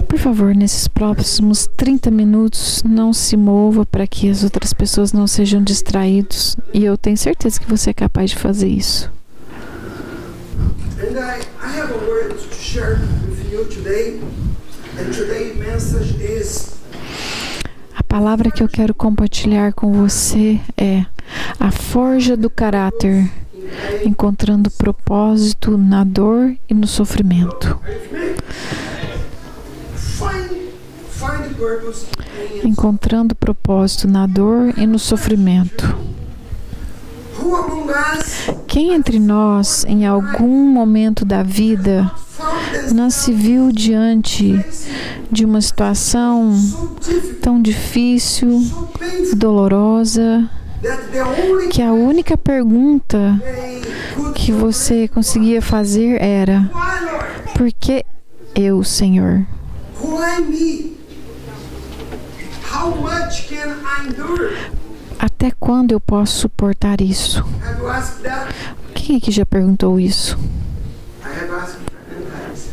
Por favor, nesses próximos 30 minutos, não se mova para que as outras pessoas não sejam distraídas. E eu tenho certeza que você é capaz de fazer isso. A palavra que eu quero compartilhar com você é a forja do caráter, encontrando propósito na dor e no sofrimento. Encontrando propósito na dor e no sofrimento. Quem entre nós, em algum momento da vida, não se viu diante de uma situação tão difícil, dolorosa, que a única pergunta que você conseguia fazer era: por que eu, Senhor? Até quando eu posso suportar isso? Quem aqui já perguntou isso?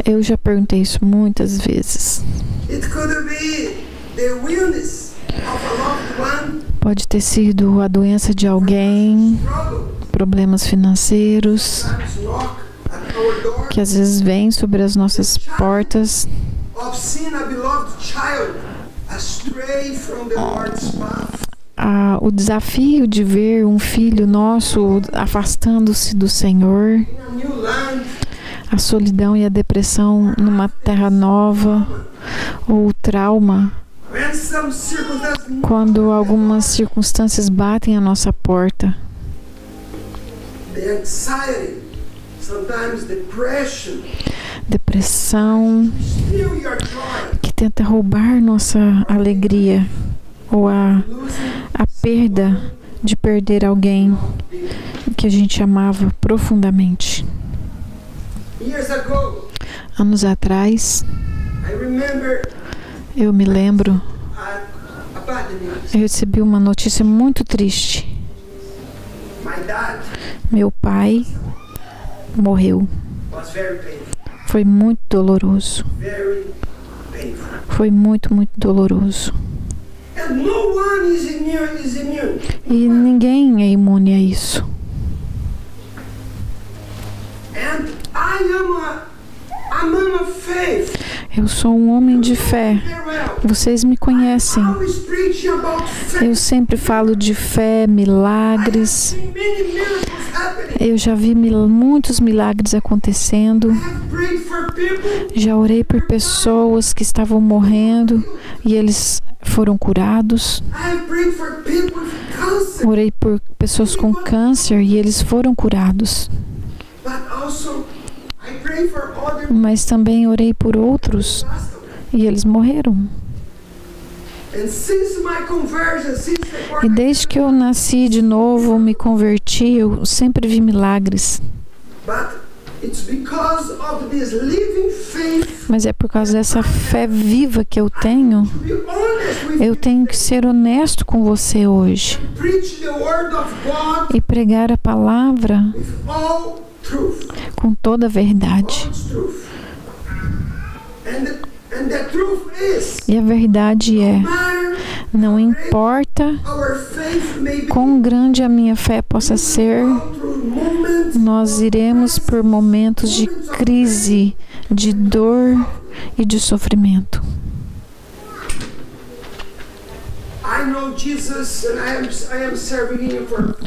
Eu já perguntei isso muitas vezes. Pode ter sido a doença de alguém, problemas financeiros, que às vezes vêm sobre as nossas portas. O desafio de ver um filho nosso afastando-se do Senhor, a solidão e a depressão numa terra nova, ou o trauma, quando algumas circunstâncias batem à nossa porta. Depressão que tenta roubar nossa alegria, ou a perda de perder alguém que a gente amava profundamente. Anos atrás, eu me lembro, eu recebi uma notícia muito triste. Meu pai morreu. Foi muito doloroso. Foi muito, muito doloroso. E ninguém é imune a isso. Eu sou um homem de fé. Vocês me conhecem. Eu sempre falo de fé, milagres. Eu já vi muitos milagres acontecendo. Já orei por pessoas que estavam morrendo e eles foram curados. Orei por pessoas com câncer e eles foram curados. Mas também orei por outros e eles morreram. E desde que eu nasci de novo, me converti, eu sempre vi milagres. Mas é por causa dessa fé viva que eu tenho que ser honesto com você hoje e pregar a palavra com toda a verdade. E a verdade é: não importa quão grande a minha fé possa ser, nós iremos por momentos de crise, de dor e de sofrimento.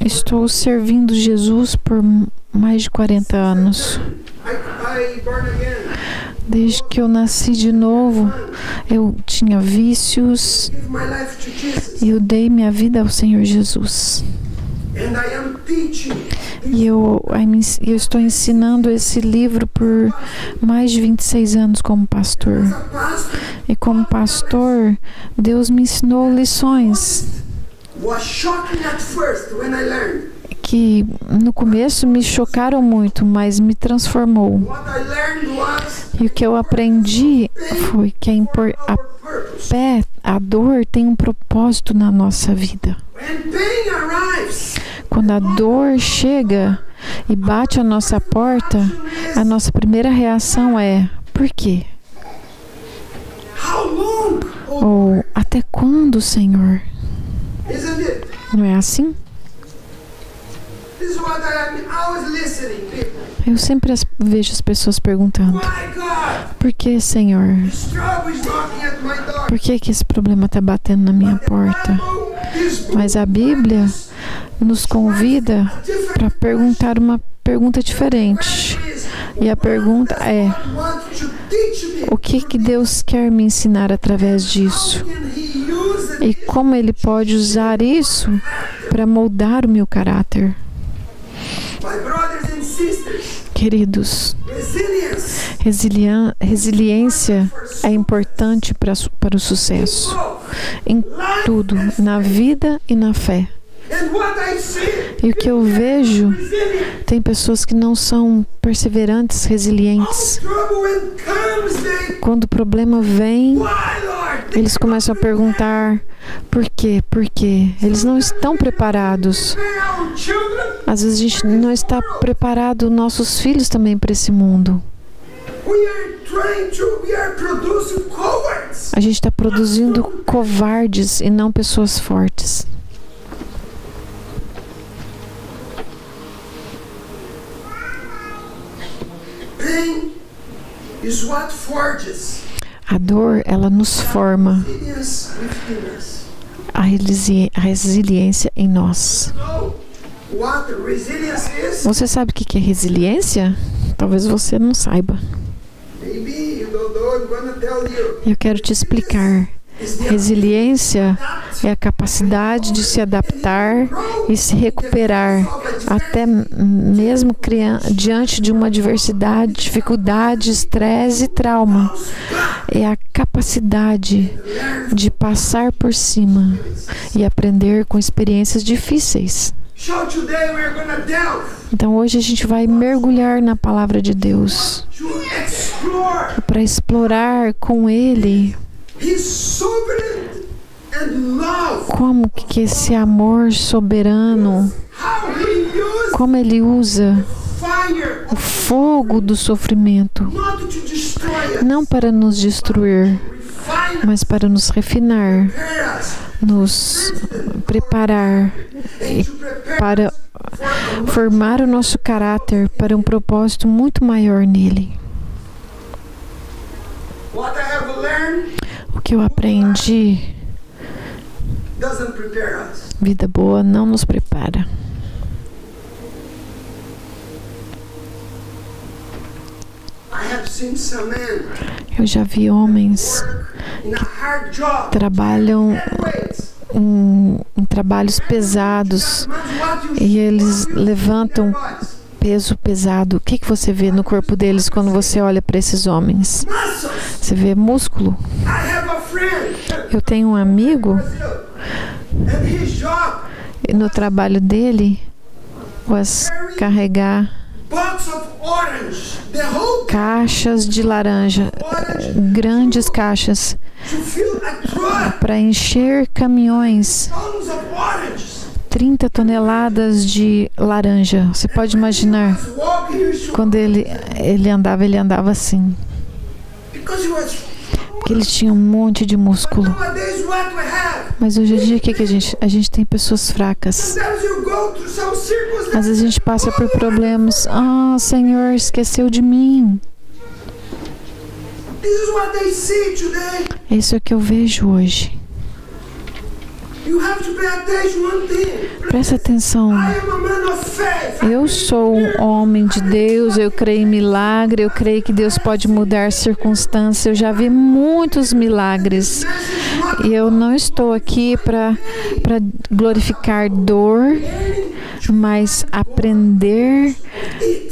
Estou servindo Jesus por mais de 40 anos. Desde que eu nasci de novo, eu tinha vícios e eu dei minha vida ao Senhor Jesus. E eu estou ensinando esse livro por mais de 26 anos como pastor. E como pastor, Deus me ensinou lições que no começo me chocaram muito, mas me transformou. E o que eu aprendi foi que a dor tem um propósito na nossa vida. Quando a dor chega, e bate a nossa porta, a nossa primeira reação é: por quê? Ou até quando, Senhor? Não é assim? Eu sempre vejo as pessoas perguntando: por que, Senhor? Por que esse problema está batendo na minha porta? Mas a Bíblia nos convida para perguntar uma pergunta diferente. E a pergunta é: o que Deus quer me ensinar através disso? E como Ele pode usar isso para moldar o meu caráter? Queridos, resiliência é importante para o sucesso em tudo, na vida e na fé. E o que eu vejo, tem pessoas que não são perseverantes, resilientes. Quando o problema vem, eles começam a perguntar: por quê? Por quê? Eles não estão preparados. Às vezes a gente não está preparado, nossos filhos também, para esse mundo. A gente está produzindo covardes e não pessoas fortes. A dor, ela nos forma a resiliência em nós. Você sabe o que é resiliência? Talvez você não saiba. Eu quero te explicar. Resiliência é a capacidade de se adaptar e se recuperar, até mesmo diante de uma adversidade, dificuldade, estresse e trauma. É a capacidade de passar por cima e aprender com experiências difíceis. Então hoje a gente vai mergulhar na palavra de Deus para explorar com Ele como que esse amor soberano, como Ele usa o fogo do sofrimento, não para nos destruir, mas para nos refinar, nos preparar e para formar o nosso caráter para um propósito muito maior nele. O que eu aprendi, vida boa não nos prepara. Eu já vi homens que trabalham em trabalhos pesados e eles levantam peso pesado. O que você vê no corpo deles quando você olha para esses homens? Você vê músculo. Eu tenho um amigo e no trabalho dele, carregar caixas de laranja, grandes caixas, para encher caminhões, 30 toneladas de laranja. Você pode imaginar, quando ele andava assim, porque ele tinha um monte de músculo. Mas hoje em dia, o que a gente tem? Pessoas fracas. Às vezes a gente passa por problemas. Senhor, esqueceu de mim. Isso é o que eu vejo hoje. Presta atenção. Eu sou um homem de Deus, eu creio em milagre, eu creio que Deus pode mudar circunstâncias. Eu já vi muitos milagres. E eu não estou aqui para glorificar dor, mas aprender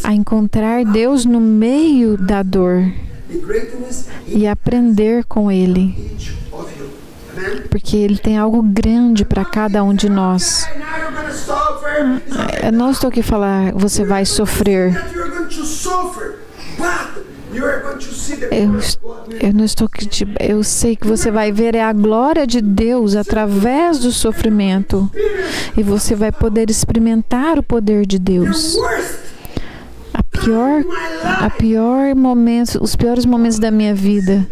a encontrar Deus no meio da dor e aprender com Ele. Porque Ele tem algo grande para cada um de nós. Eu não estou aqui a falar, você vai sofrer. Eu não estou eu sei que você vai ver a glória de Deus através do sofrimento e você vai poder experimentar o poder de Deus. Os piores momentos da minha vida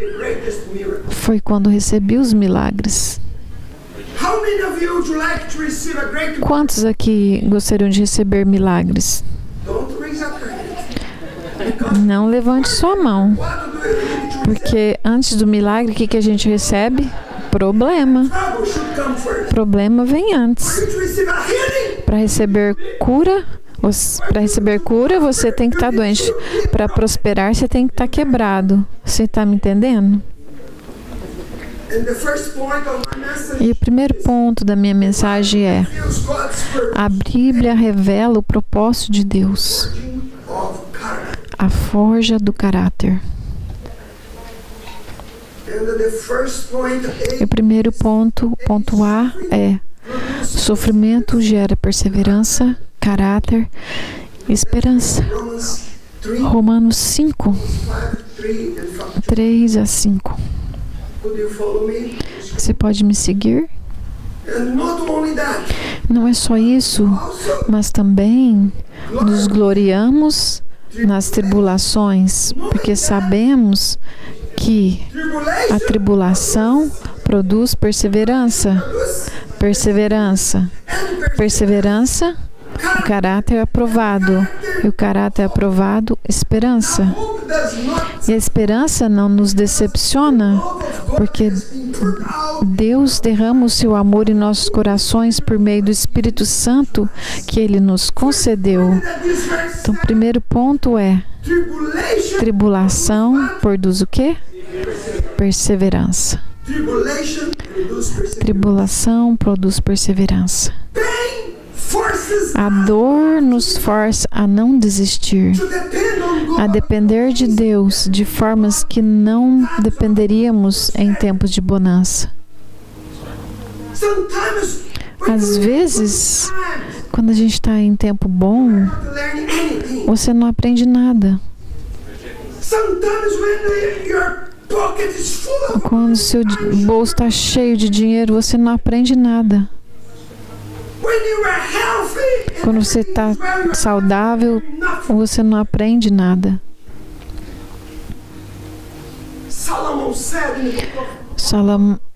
foi quando recebi os milagres. Quantos aqui gostariam de receber milagres? Não levante sua mão, porque antes do milagre, o que a gente recebe? Problema. Problema vem antes. Para receber cura, você tem que estar doente. Para prosperar, você tem que estar quebrado. Você está me entendendo? E o primeiro ponto da minha mensagem é: a Bíblia revela o propósito de Deus, a forja do caráter. E o primeiro ponto A é: sofrimento gera perseverança, caráter e esperança. Romanos 5, 3 a 5. Você pode me seguir? Não é só isso, mas também nos gloriamos nas tribulações, porque sabemos que a tribulação produz perseverança. Perseverança, o caráter aprovado. E o caráter aprovado, esperança. E a esperança não nos decepciona, porque Deus derrama o seu amor em nossos corações por meio do Espírito Santo que Ele nos concedeu. Então, o primeiro ponto é: tribulação produz o quê? Perseverança. Tribulação produz perseverança. A dor nos força a não desistir, a depender de Deus de formas que não dependeríamos em tempos de bonança. Às vezes, quando a gente está em tempo bom, você não aprende nada. Quando seu bolso está cheio de dinheiro, você não aprende nada. Quando você está saudável, você não aprende nada.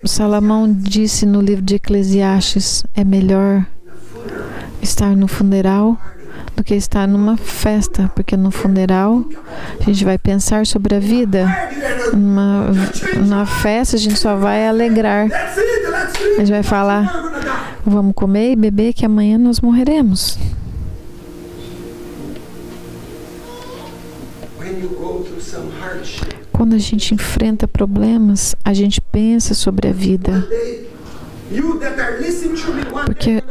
Salomão disse no livro de Eclesiastes: é melhor estar no funeral do que estar numa festa, porque no funeral a gente vai pensar sobre a vida. Na festa a gente só vai alegrar. A gente vai falar: vamos comer e beber que amanhã nós morreremos. Quando a gente enfrenta problemas, a gente pensa sobre a vida. Porque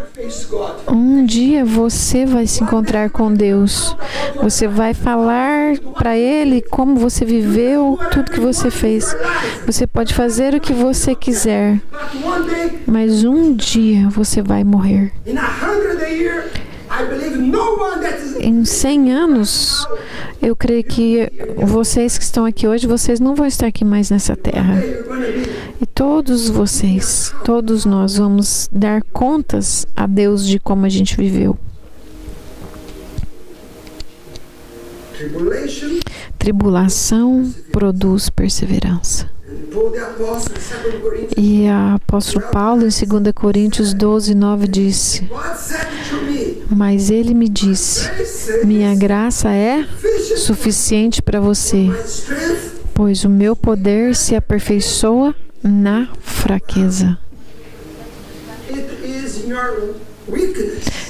um dia você vai se encontrar com Deus. Você vai falar para Ele como você viveu, tudo que você fez. Você pode fazer o que você quiser, mas um dia você vai morrer. Em 100 anos, eu creio que vocês que estão aqui hoje, vocês não vão estar aqui mais nessa terra. E todos vocês, todos nós vamos dar contas a Deus de como a gente viveu. Tribulação produz perseverança. E o apóstolo Paulo, em 2 Coríntios 12, 9, disse: mas ele me disse: minha graça é suficiente para você, pois o meu poder se aperfeiçoa na fraqueza.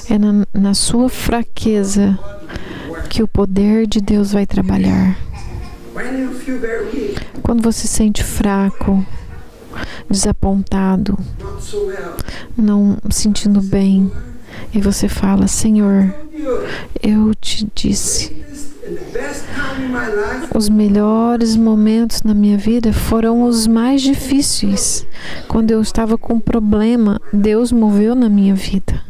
É na sua fraqueza que o poder de Deus vai trabalhar. Quando você se sente fraco, desapontado, não sentindo bem, e você fala: Senhor, eu te disse, os melhores momentos na minha vida foram os mais difíceis. Quando eu estava com um problema, Deus moveu na minha vida.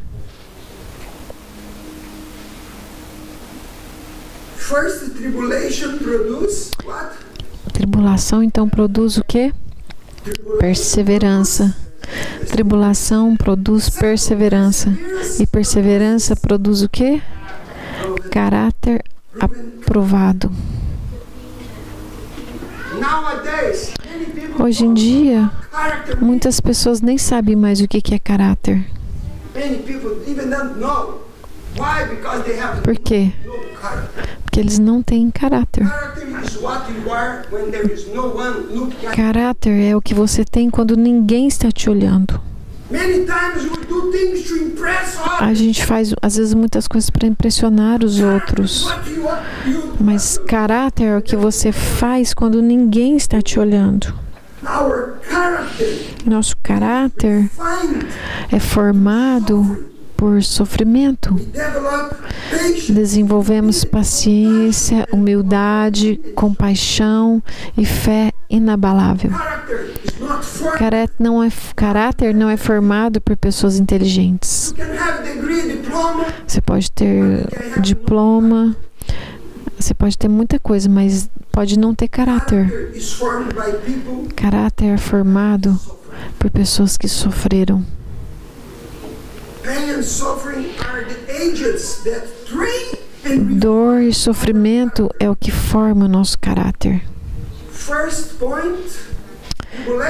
Tribulação então produz o quê? Perseverança. Tribulação produz perseverança. E perseverança produz o quê? Caráter aprovado. Hoje em dia, muitas pessoas nem sabem mais o que é caráter. Por quê? Porque eles não têm caráter. Caráter é o que você tem quando ninguém está te olhando. A gente faz, às vezes, muitas coisas para impressionar os outros. Mas caráter é o que você faz quando ninguém está te olhando. Nosso caráter é formado por sofrimento. Desenvolvemos paciência, humildade, compaixão e fé inabalável. Caráter não é formado por pessoas inteligentes. Você pode ter diploma, você pode ter muita coisa, mas pode não ter caráter. Caráter é formado por pessoas que sofreram. Dor e sofrimento é o que forma o nosso caráter.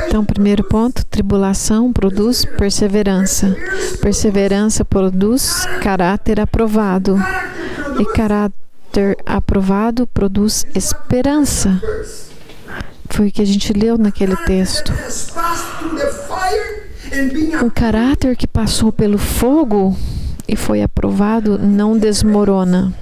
Então, primeiro ponto, tribulação produz perseverança. Perseverança produz caráter aprovado. E caráter aprovado produz esperança. Foi o que a gente leu naquele texto. O caráter que passou pelo fogo e foi aprovado não desmorona.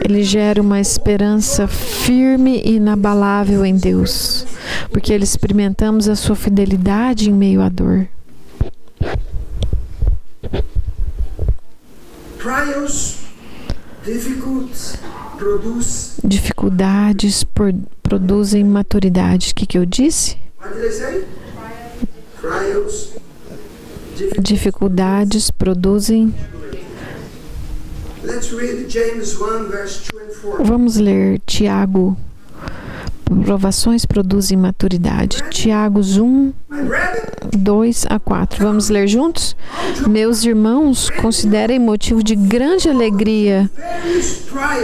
Ele gera uma esperança firme e inabalável em Deus, porque ele experimentamos a sua fidelidade em meio à dor. Dificuldades produzem maturidade. O que eu disse? Dificuldades produzem. Vamos ler Tiago. Provações produzem maturidade. Tiago 1, 2 a 4. Vamos ler juntos? Meus irmãos, considerem motivo de grande alegria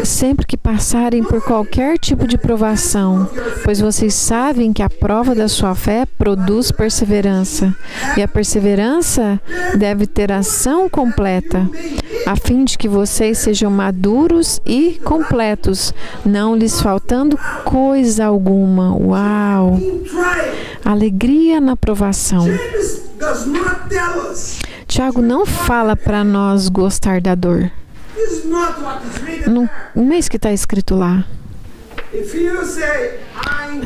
sempre que passarem por qualquer tipo de provação, pois vocês sabem que a prova da sua fé produz perseverança. E a perseverança deve ter ação completa, a fim de que vocês sejam maduros e completos, não lhes faltando coisa alguma. Uau! Alegria na provação. Tiago não fala para nós gostar da dor. Não é isso que está escrito lá.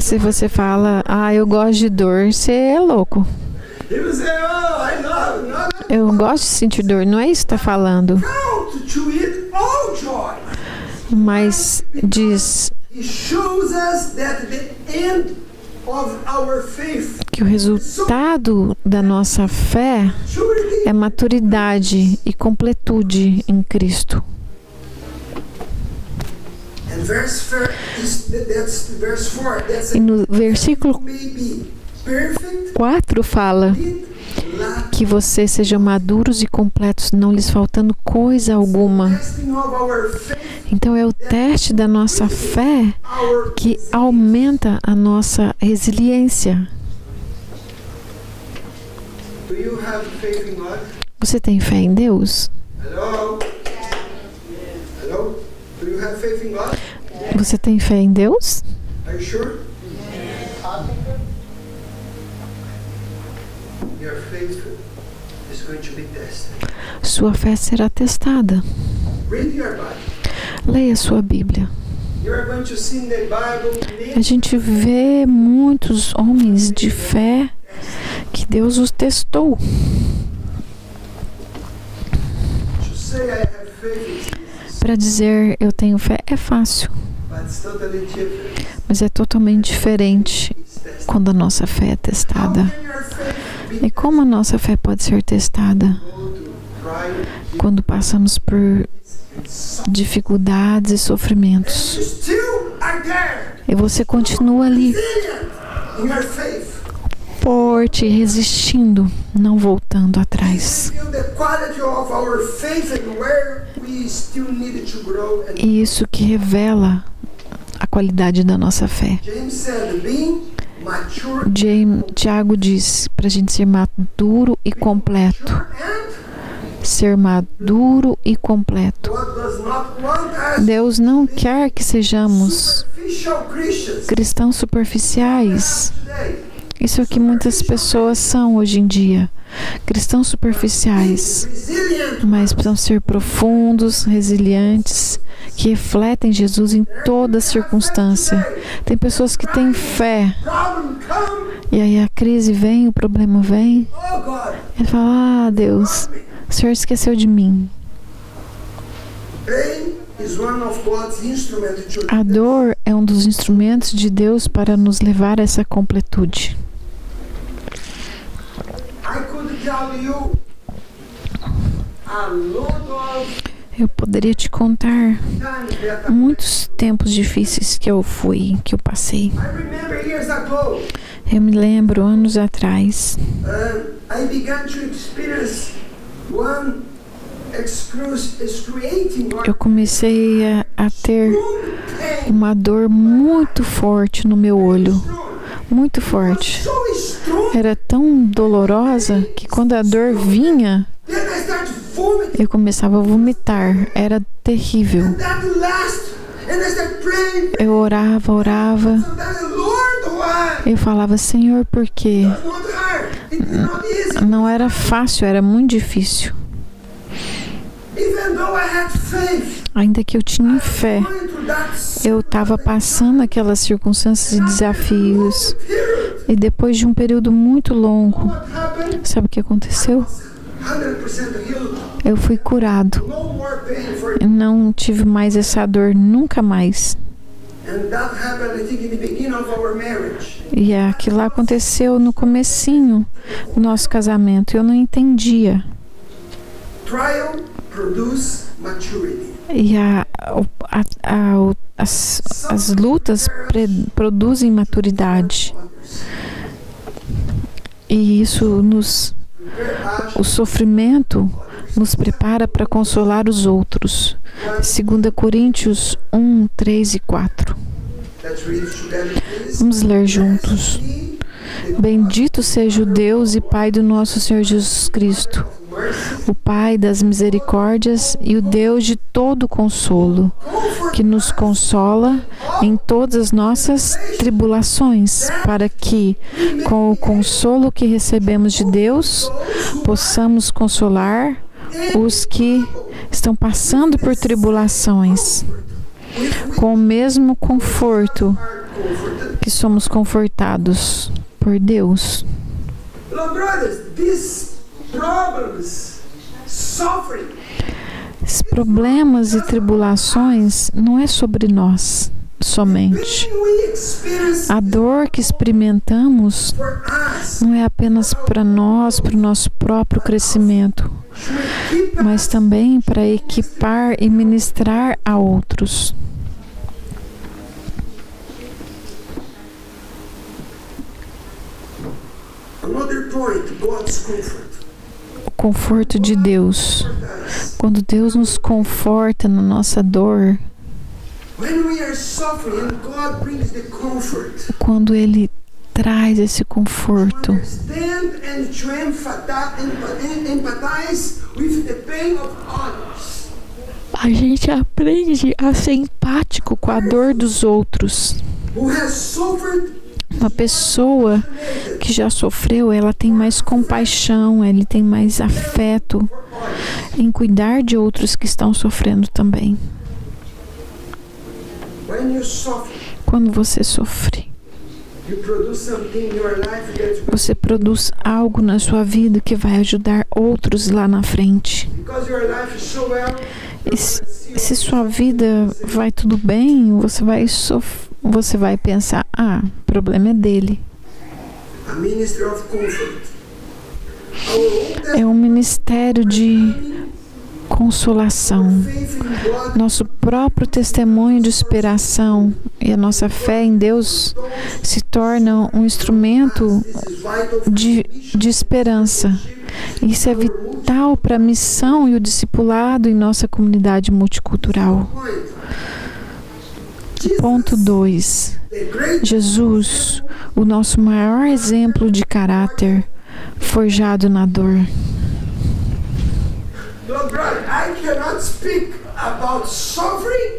Se você fala, eu gosto de dor, você é louco. Eu gosto de sentir dor, não é isso que está falando. Mas diz que o resultado da nossa fé é maturidade e completude em Cristo. E no versículo 4 fala que vocês sejam maduros e completos, não lhes faltando coisa alguma. Então é o teste da nossa fé que aumenta a nossa resiliência. Você tem fé em Deus? Você tem fé em Deus? Sua fé será testada. Leia sua Bíblia. A gente vê muitos homens de fé que Deus os testou. Para dizer eu tenho fé é fácil, mas é totalmente diferente quando a nossa fé é testada. E como a nossa fé pode ser testada? quando passamos por dificuldades e sofrimentos. E você continua ali, forte, resistindo, não voltando atrás. E isso que revela a qualidade da nossa fé. Tiago diz para a gente ser maduro e completo. Ser maduro e completo. Deus não quer que sejamos cristãos superficiais. Isso é o que muitas pessoas são hoje em dia. Cristãos superficiais. Mas precisam ser profundos, resilientes, que refletem Jesus em toda circunstância. Tem pessoas que têm fé. E aí a crise vem, o problema vem. Ele fala, Deus, o Senhor esqueceu de mim. A dor é um dos instrumentos de Deus para nos levar a essa completude. Eu poderia te contar muitos tempos difíceis que eu passei. Eu me lembro anos atrás. Eu comecei a ter uma dor muito forte no meu olho. Muito forte. Era tão dolorosa que quando a dor vinha, eu começava a vomitar. Era terrível. Eu orava. Eu falava, Senhor, por quê? Não era fácil, era muito difícil. Ainda que eu tinha fé, eu estava passando aquelas circunstâncias e desafios. E depois de um período muito longo, sabe o que aconteceu? Eu fui curado. Eu não tive mais essa dor, nunca mais. E aquilo lá aconteceu no comecinho do nosso casamento. Eu não entendia. E as lutas produzem maturidade. E isso o sofrimento nos prepara para consolar os outros. 2 Coríntios 1, 3 e 4. Vamos ler juntos. Bendito seja o Deus e Pai do nosso Senhor Jesus Cristo, o Pai das misericórdias e o Deus de todo consolo, que nos consola em todas as nossas tribulações, para que, com o consolo que recebemos de Deus, possamos consolar os que estão passando por tribulações, com o mesmo conforto que somos confortados por Deus. Esses problemas e tribulações não é sobre nós somente. A dor que experimentamos não é apenas para nós, para o nosso próprio crescimento, mas também para equipar e ministrar a outros. O conforto de Deus. Quando Deus nos conforta na nossa dor, quando Ele traz esse conforto, a gente aprende a ser empático com a dor dos outros. Uma pessoa que já sofreu, ela tem mais compaixão, ela tem mais afeto em cuidar de outros que estão sofrendo também. Quando você sofre, você produz algo na sua vida que vai ajudar outros lá na frente. E se sua vida vai tudo bem, você vai pensar, o problema é dele. É um ministério de consolação. Nosso próprio testemunho de superação e a nossa fé em Deus se torna um instrumento de esperança. Isso é vital para a missão e o discipulado em nossa comunidade multicultural. Ponto 2. Jesus, o nosso maior exemplo de caráter, forjado na dor.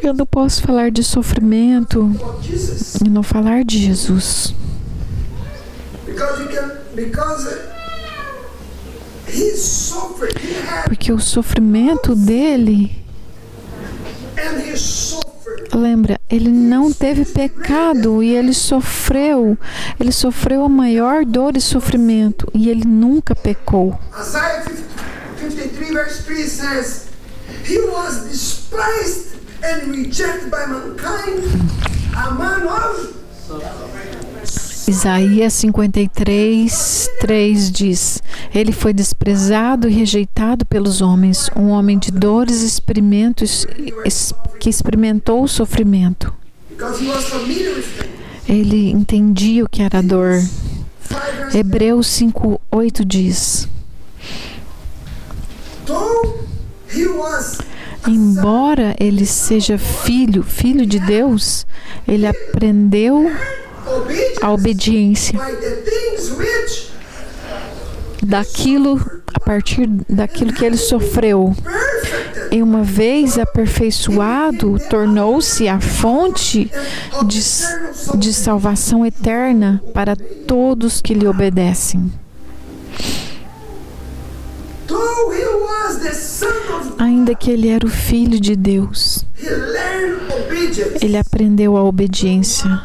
Eu não posso falar de sofrimento e não falar de Jesus. Porque o sofrimento dele, lembra, ele não teve pecado e ele sofreu a maior dor e sofrimento e ele nunca pecou. Isaiah 53 verse 3 says, He was despised and rejected by mankind, a man of Isaías 53, 3 diz: Ele foi desprezado e rejeitado pelos homens, um homem de dores e experimentos, que experimentou o sofrimento. Ele entendia o que era dor. Hebreus 5, 8 diz: Embora ele seja filho de Deus, ele aprendeu a obediência a partir daquilo que ele sofreu. E uma vez aperfeiçoado, tornou-se a fonte de salvação eterna para todos que lhe obedecem. Ainda que ele era o Filho de Deus, ele aprendeu a obediência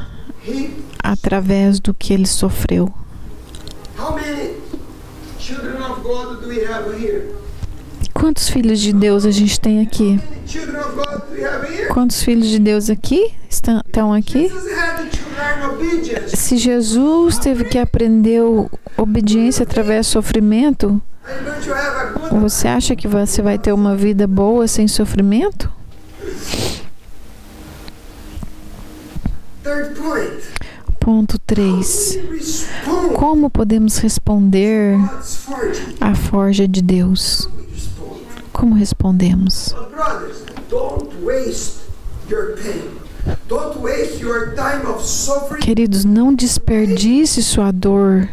através do que ele sofreu. Quantos filhos de Deus a gente tem aqui? Quantos filhos de Deus aqui estão aqui? Se Jesus teve que aprender obediência através do sofrimento, você acha que você vai ter uma vida boa sem sofrimento? Ponto 3. Como podemos responder à forja de Deus? Como respondemos? Queridos, não desperdice sua dor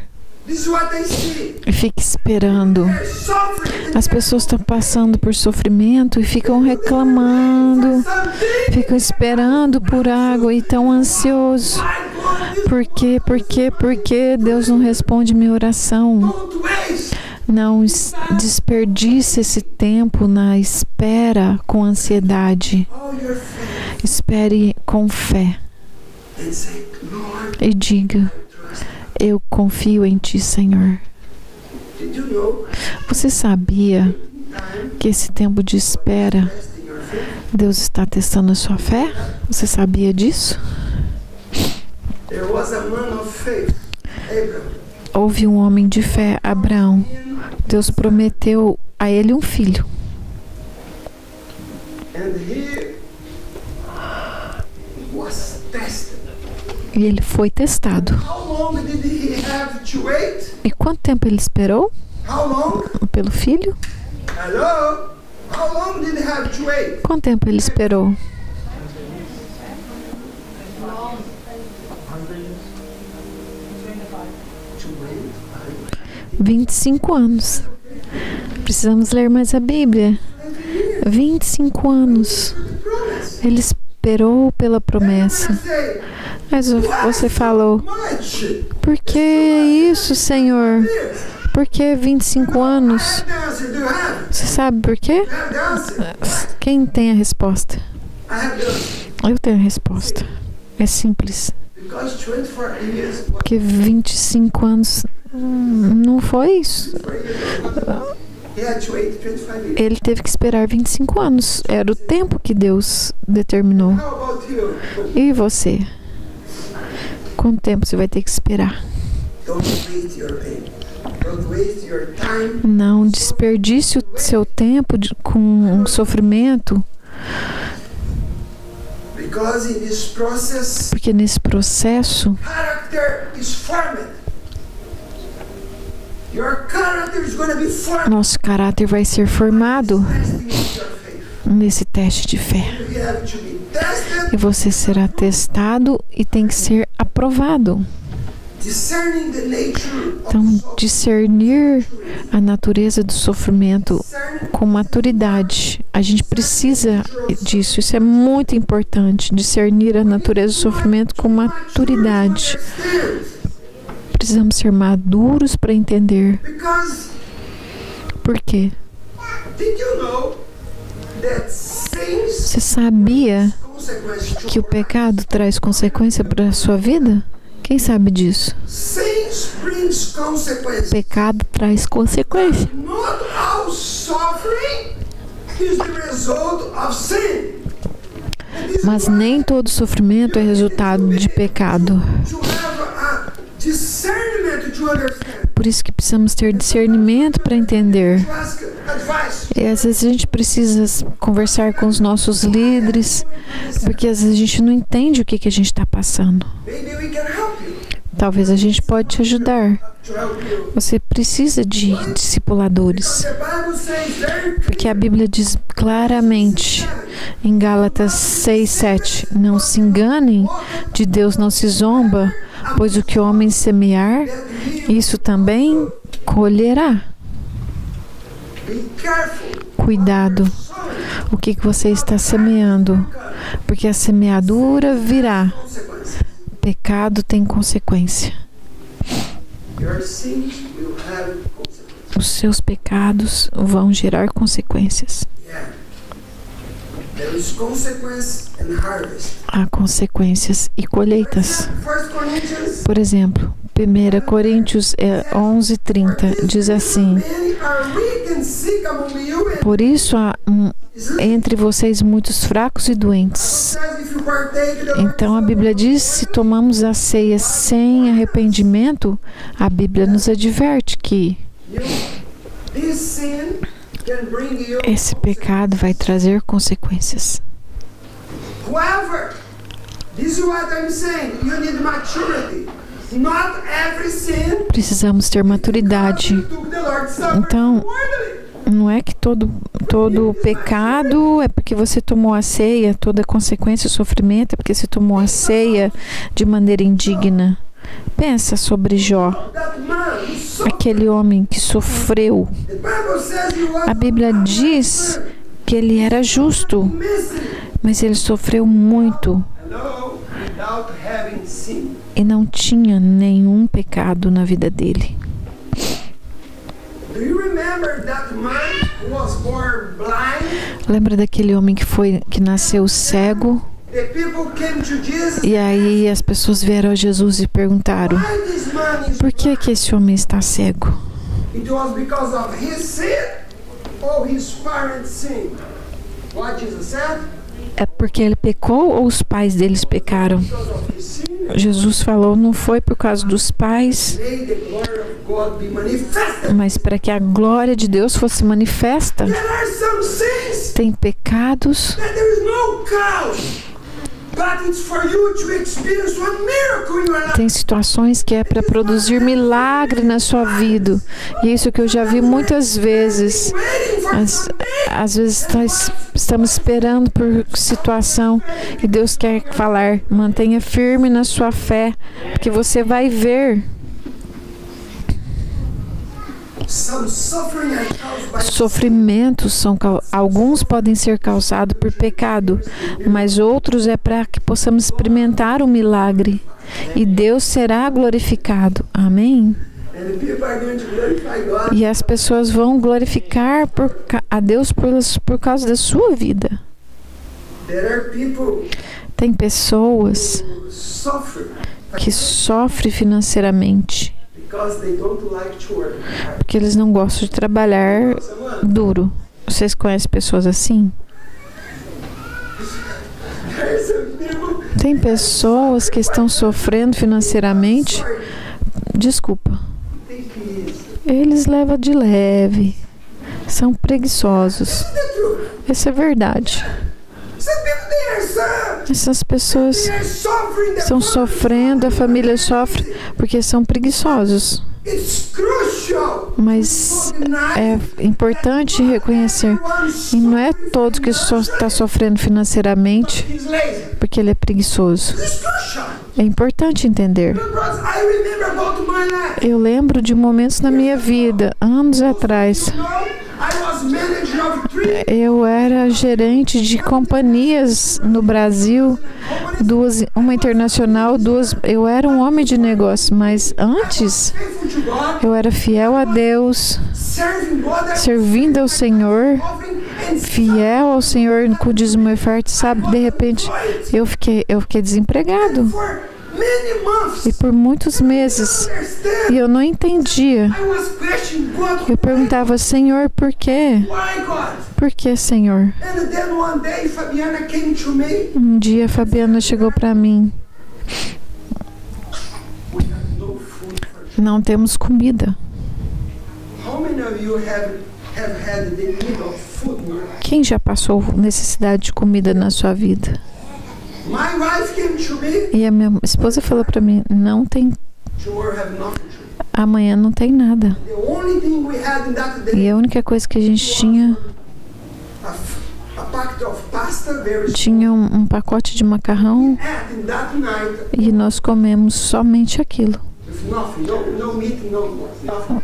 e fique esperando. As pessoas estão passando por sofrimento e ficam reclamando, ficam esperando por água e estão ansiosos. Por que Deus não responde minha oração? Não desperdice esse tempo na espera com ansiedade. Espere com fé e diga: eu confio em Ti, Senhor. Você sabia que esse tempo de espera, Deus está testando a sua fé? Você sabia disso? Houve um homem de fé, Abraão. Deus prometeu a ele um filho. E ele foi testado. E quanto tempo ele esperou pelo filho? Quanto tempo ele esperou? 25 anos. Precisamos ler mais a Bíblia. 25 anos. Ele esperou pela promessa. Mas você falou: por que isso, Senhor? Por que 25 anos? Você sabe por quê? Quem tem a resposta? Eu tenho a resposta. É simples. Porque 25 anos não foi isso. Ele teve que esperar 25 anos. Era o tempo que Deus determinou. E você? Quanto tempo você vai ter que esperar? Não desperdice o seu tempo com sofrimento, porque nesse processo nosso caráter vai ser formado nesse teste de fé. E você será testado e tem que ser aprovado. Então, discernir a natureza do sofrimento com maturidade. A gente precisa disso. Isso é muito importante. Discernir a natureza do sofrimento com maturidade. Precisamos ser maduros para entender. Por quê? Você sabia que o pecado traz consequência para a sua vida? Quem sabe disso? O pecado traz consequência. Mas nem todo sofrimento é resultado de pecado. Por isso que precisamos ter discernimento para entender. E às vezes a gente precisa conversar com os nossos líderes, porque às vezes a gente não entende o que a gente está passando. Talvez a gente pode te ajudar. Você precisa de discipuladores. Porque a Bíblia diz claramente em Gálatas 6:7: não se enganem, de Deus não se zomba, pois o que o homem semear, isso também colherá. Cuidado, o que você está semeando, porque a semeadura virá. Pecado tem consequência. Os seus pecados vão gerar consequências. Há consequências e colheitas. Por exemplo, 1 Coríntios 11:30 diz assim: por isso há entre vocês muitos fracos e doentes. Então a Bíblia diz: se tomamos a ceia sem arrependimento, a Bíblia nos adverte que esse pecado vai trazer consequências. Precisamos ter maturidade. Então, não é que todo pecado é porque você tomou a ceia, toda consequência e sofrimento é porque você tomou a ceia de maneira indigna. Pensa sobre Jó, aquele homem que sofreu. A Bíblia diz que ele era justo, mas ele sofreu muito e não tinha nenhum pecado na vida dele. Lembra daquele homem que nasceu cego? E aí as pessoas vieram a Jesus e perguntaram: por que esse homem está cego? É porque ele pecou ou os pais deles pecaram? Jesus falou: não foi por causa dos pais, mas para que a glória de Deus fosse manifesta. Tem pecados Tem situações que é para produzir milagre na sua vida. E isso que eu já vi muitas vezes. Às vezes nós estamos esperando por situação e Deus quer falar: mantenha firme na sua fé, porque você vai ver. Sofrimentos alguns podem ser causados por pecado, mas outros é para que possamos experimentar um milagre e Deus será glorificado. Amém? E as pessoas vão glorificar a Deus por causa da sua vida. Tem pessoas que sofrem financeiramente porque eles não gostam de trabalhar duro. Vocês conhecem pessoas assim? Tem pessoas que estão sofrendo financeiramente. Desculpa. Eles levam de leve. São preguiçosos. Isso é verdade. Essas pessoas estão sofrendo, a família sofre porque são preguiçosos. Mas é importante reconhecer, e não é todos que só está sofrendo financeiramente porque ele é preguiçoso. É importante entender. Eu lembro de momentos na minha vida, anos atrás. Eu era gerente de companhias no Brasil, uma internacional, eu era um homem de negócio, mas antes eu era fiel a Deus, servindo ao Senhor, fiel ao Senhor com o dízimo e oferta, sabe? De repente eu fiquei desempregado. E por muitos meses, e eu não entendia. Eu perguntava, Senhor, por quê? Por que, Senhor? Um dia a Fabiana chegou para mim. Não temos comida. Quem já passou necessidade de comida na sua vida? E a minha esposa falou para mim, não tem, amanhã não tem nada. E a única coisa que a gente tinha um pacote de macarrão e nós comemos somente aquilo.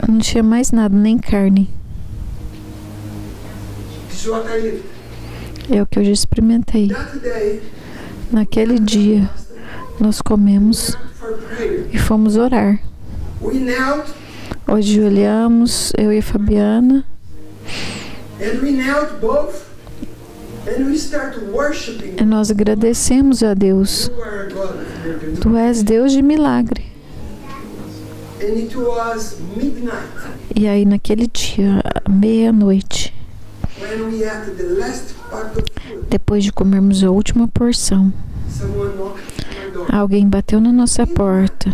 Não tinha mais nada, nem carne. É o que eu já experimentei. Naquele dia, nós comemos e fomos orar. Hoje olhamos, eu e a Fabiana, e nós agradecemos a Deus. Tu és Deus de milagre. E aí naquele dia, meia-noite, depois de comermos a última porção, alguém bateu na nossa porta.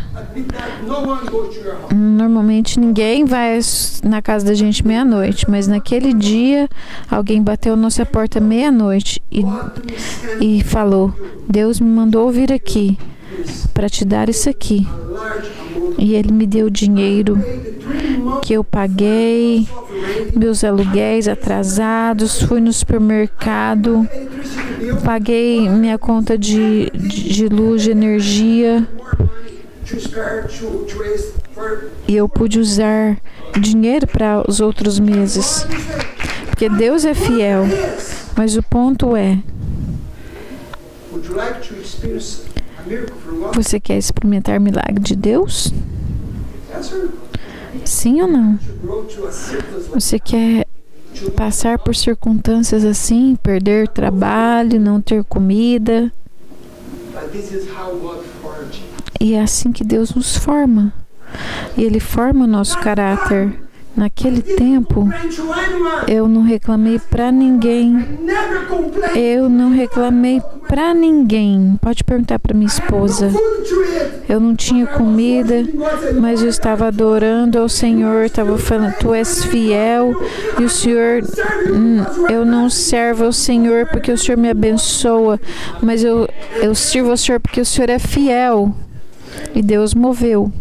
Normalmente ninguém vai na casa da gente meia-noite, mas naquele dia alguém bateu na nossa porta meia-noite e falou, Deus me mandou vir aqui para te dar isso aqui. E ele me deu dinheiro que eu paguei, meus aluguéis atrasados, fui no supermercado, paguei minha conta de luz, de energia, e eu pude usar dinheiro para os outros meses, porque Deus é fiel. Mas o ponto é, você quer experimentar milagre de Deus? Sim ou não? Você quer passar por circunstâncias assim, perder trabalho, não ter comida? E é assim que Deus nos forma. E Ele forma o nosso caráter. Naquele tempo, eu não reclamei para ninguém. Eu não reclamei para ninguém. Pode perguntar para minha esposa. Eu não tinha comida, mas eu estava adorando ao Senhor. Estava falando, Tu és fiel. E o Senhor, eu não servo ao Senhor porque o Senhor me abençoa, mas eu sirvo ao Senhor porque o Senhor é fiel. E Deus moveu.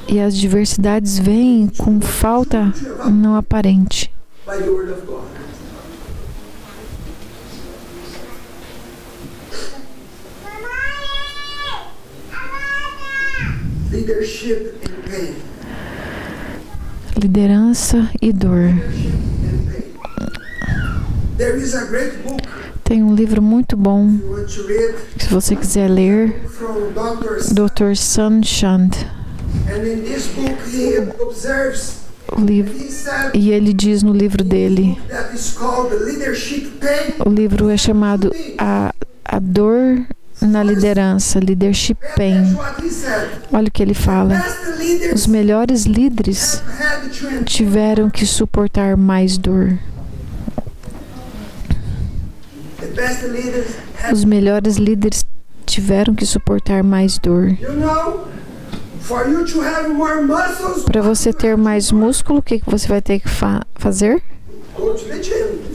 E as adversidades vêm com falta não aparente. Liderança e dor. Tem um livro muito bom, se você quiser ler, Dr. Sun Shand. E ele diz no livro dele, o livro é chamado A Dor na Liderança, Leadership Pain. Olha o que ele fala. Os melhores líderes tiveram que suportar mais dor. Os melhores líderes tiveram que suportar mais dor. Para você ter mais músculo, o que você vai ter que fazer?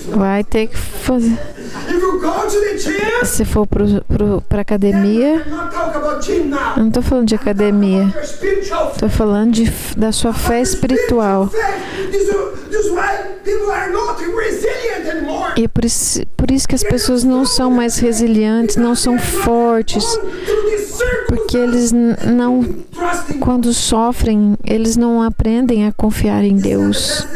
Vai ter que fazer. Se for para academia, eu não estou falando de academia, estou falando da sua fé espiritual. E por isso que as pessoas não são mais resilientes, não são fortes, porque eles não, quando sofrem, eles não aprendem a confiar em Deus.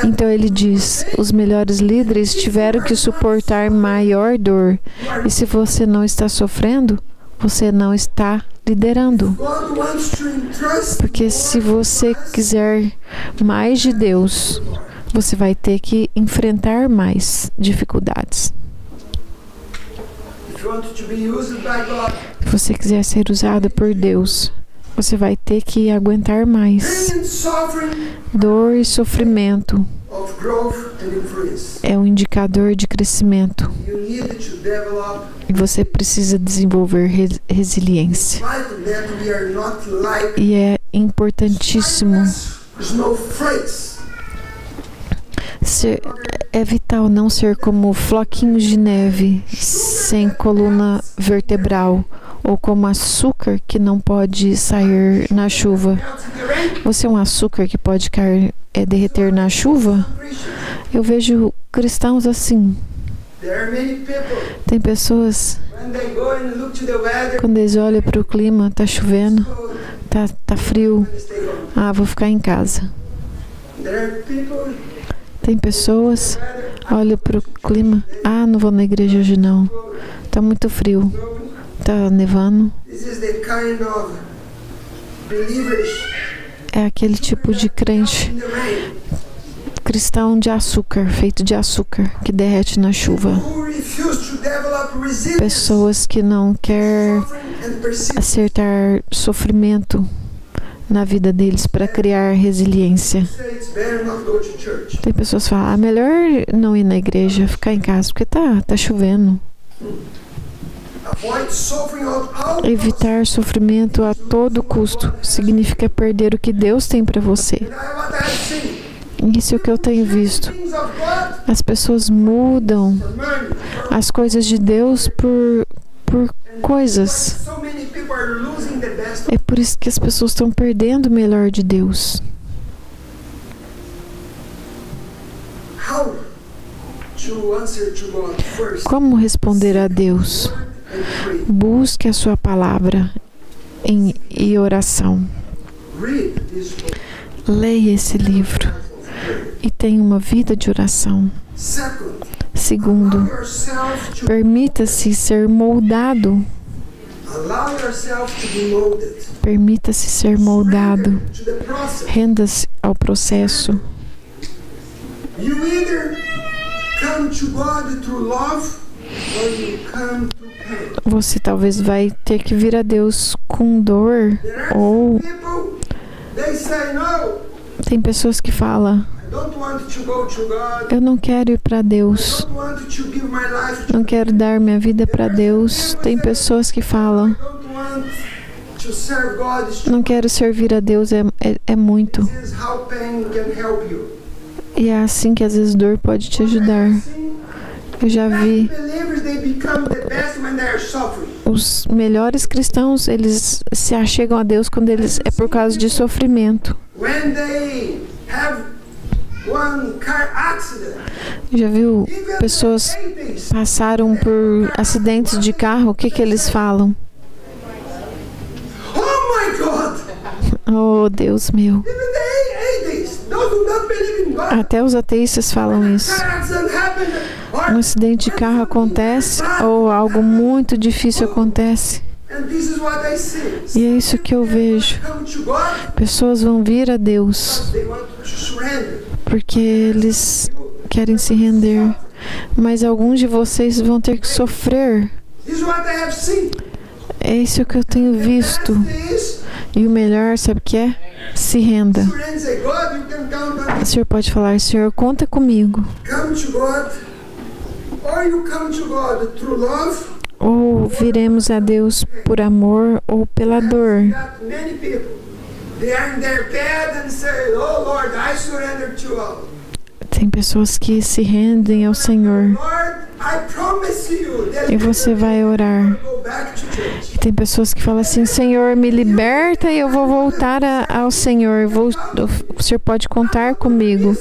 Então ele diz, os melhores líderes tiveram que suportar maior dor. E se você não está sofrendo, você não está liderando. Porque se você quiser mais de Deus, você vai ter que enfrentar mais dificuldades. Se você quiser ser usado por Deus, você vai ter que aguentar mais. Dor e sofrimento é um indicador de crescimento. E você precisa desenvolver resiliência. E é importantíssimo. É vital não ser como floquinhos de neve sem coluna vertebral, ou como açúcar que não pode sair na chuva. Você é um açúcar que pode derreter na chuva? Eu vejo cristãos assim. Tem pessoas, quando eles olham para o clima, tá chovendo, tá frio, vou ficar em casa. Tem pessoas, olham para o clima, não vou na igreja hoje não, tá muito frio, tá nevando. É aquele tipo de crente, cristão de açúcar, feito de açúcar, que derrete na chuva. Pessoas que não querem acertar sofrimento na vida deles para criar resiliência. Tem pessoas que falam, melhor não ir na igreja, ficar em casa, porque tá chovendo. Evitar sofrimento a todo custo significa perder o que Deus tem para você. Isso é o que eu tenho visto. As pessoas mudam as coisas de Deus por coisas. É por isso que as pessoas estão perdendo o melhor de Deus. Como responder a Deus? Busque a sua palavra em oração. Leia esse livro e tenha uma vida de oração. Segundo, permita-se ser moldado. Permita-se ser moldado. Renda-se ao processo. Você talvez vai ter que vir a Deus com dor, ou tem pessoas que falam, eu não quero ir para Deus, não quero dar minha vida para Deus. Tem pessoas que falam, não quero servir a Deus, é muito. E é assim que às vezes dor pode te ajudar. Eu já vi os melhores cristãos, eles se achegam a Deus quando é por causa de sofrimento. Já viu pessoas passaram por acidentes de carro, o que eles falam? Oh, Deus meu. Até os ateístas falam isso. Um acidente de carro acontece ou algo muito difícil acontece. E é isso que eu vejo. Pessoas vão vir a Deus porque eles querem se render. Mas alguns de vocês vão ter que sofrer. É isso que eu tenho visto. E o melhor, sabe o que é? Se renda. O Senhor pode falar, Senhor, conta comigo. Ou viremos a Deus por amor ou pela dor. Got many people. They are in their bed and say, "Oh Lord, I surrender to you. Tem pessoas que se rendem ao Senhor. Lord, I promise you that E você vai orar. go back to church." E tem pessoas que falam assim: Senhor, me liberta e eu vou voltar ao Senhor. O Senhor pode contar comigo.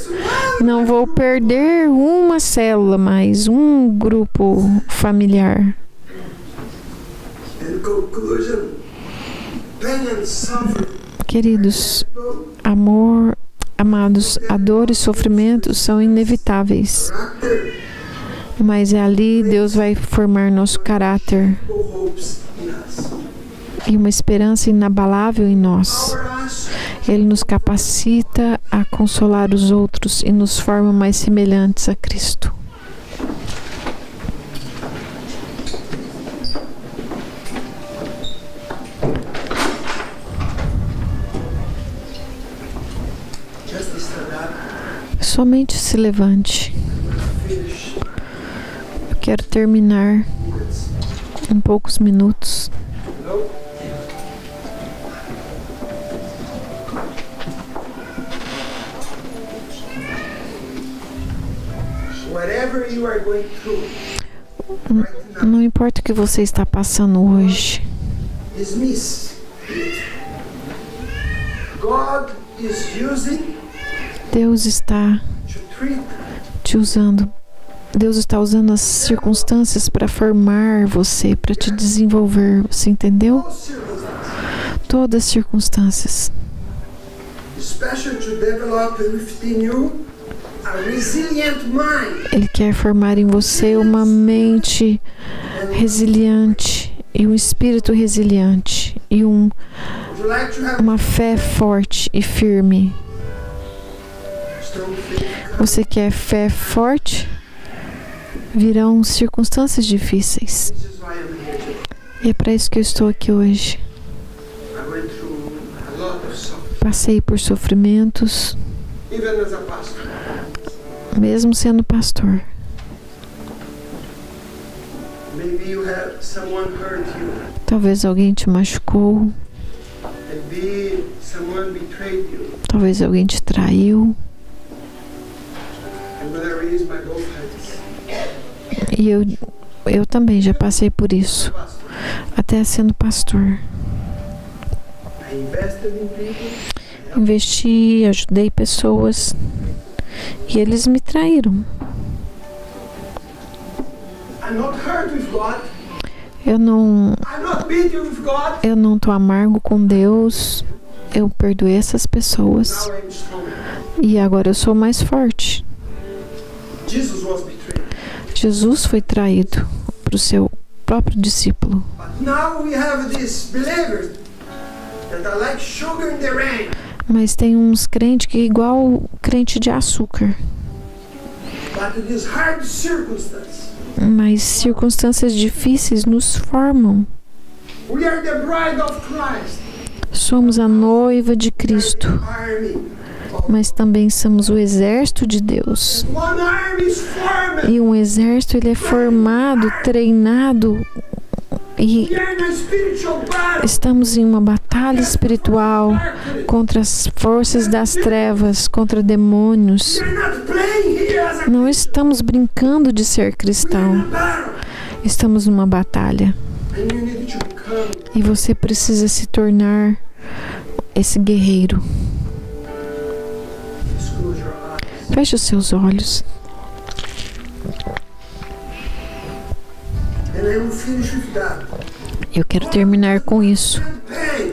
Não vou perder uma célula mais, um grupo familiar. In conclusion, pain and suffering, Queridos, amados, a dor e sofrimento são inevitáveis. character, Mas é ali Deus vai formar nosso caráter hopes in us. e uma esperança inabalável em nós. Empower us Ele nos capacita a consolar os outros e nos forma mais semelhantes a Cristo. just stand up, Somente se levante. finish Eu quero terminar minutes. em poucos minutos. No. Whatever you are going through right now, Não importa o que você está passando hoje. dismiss it. God is using Deus está to treat te usando. Deus está usando as circunstâncias para formar você, para te desenvolver. Você entendeu? all circumstances, Todas as circunstâncias. especially to develop within you a resilient mind. Ele quer formar em você uma mente resiliente e um espírito resiliente e Would you like to have uma fé forte e firme. strong faith? Você quer fé forte? Virão circunstâncias difíceis. This is why I'm here today. E é para isso que eu estou aqui hoje. I went through a lot of suffering, Passei por sofrimentos, even as a pastor. mesmo sendo pastor. Maybe you have someone hurt you. Talvez alguém te machucou, Maybe someone betrayed you. talvez alguém te traiu. I'm gonna raise my both hands. E eu também já passei por isso, Pastor, até sendo pastor. I invested in people. Investi, ajudei pessoas e eles me traíram. I'm not hurt with God. Eu não I'm not bitter with God. eu não tô amargo com Deus. Eu perdoei essas pessoas Now I'm strong. e agora eu sou mais forte. Jesus was betrayed. Jesus foi traído para o seu próprio discípulo. But now we have these believers that are like sugar in the rain. Mas tem uns crentes que é igual crente de açúcar. But in these hard circumstances, Mas circunstâncias difíceis nos formam. we are the bride of Christ. Somos a noiva de We Cristo, are the army. mas também somos o exército de Deus. One army is formed. E um exército ele é formado, treinado e We are in a spiritual battle. estamos em uma batalha espiritual Darkness. contra as forças das trevas, contra demônios. We are not playing here as a Não estamos brincando de ser cristão. battle. Estamos numa batalha. And you need to become. E você precisa se tornar esse guerreiro. Just close your eyes. Feche os seus olhos. And I will finish with that. Eu quero terminar com isso. And pain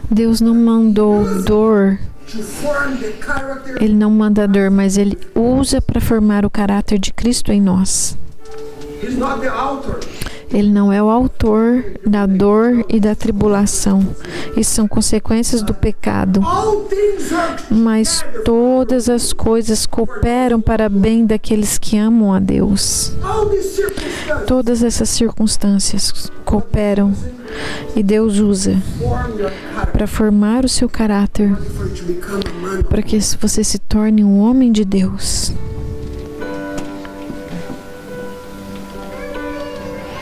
Deus não mandou dor. to form the character. Ele não manda dor, mas Ele usa para formar o caráter de Cristo em nós. He's not the author. Ele não é o autor da dor e da tribulação. Isso são consequências do pecado. All things work Mas todas as coisas cooperam para bem daqueles que amam a Deus. all these circumstances Todas essas circunstâncias cooperam e Deus usa form your character para formar o seu caráter, for you to become a man. para que você se torne um homem de Deus.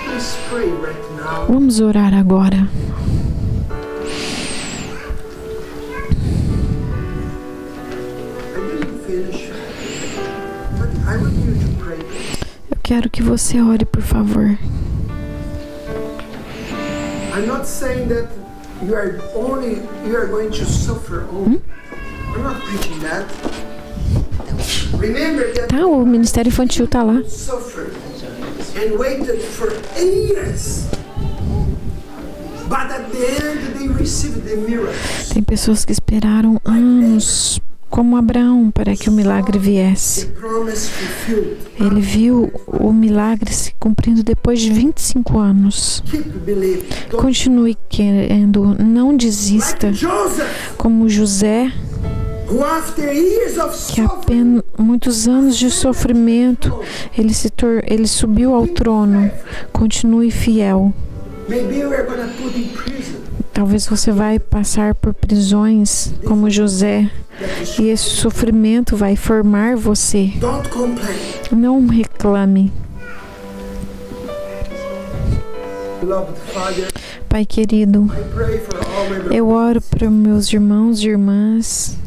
Please pray right now. Vamos orar agora. I didn't finish, but I want you to pray. Eu quero que você ore, por favor. I'm not saying that you are going to suffer only. I'm not preaching that. Remember that Tá, o Ministério Infantil tá lá. suffered and waited for years. But at the end they received the miracles. Tem pessoas que esperaram anos, como Abraão, para que o milagre viesse. The promise fulfilled. Ele viu o milagre se cumprindo depois de 25 anos. Keep believing. Don't Continue querendo, não desista. like Joseph, Como José, who after years of que suffering, apenas muitos anos de sofrimento, ele subiu ao trono. Continue fiel. maybe we're gonna put in prison. Talvez você vai passar por prisões como José, e esse sofrimento vai formar você. Don't complain. Não reclame. Beloved Father, Pai querido, I pray for all my brothers. eu oro para meus irmãos e irmãs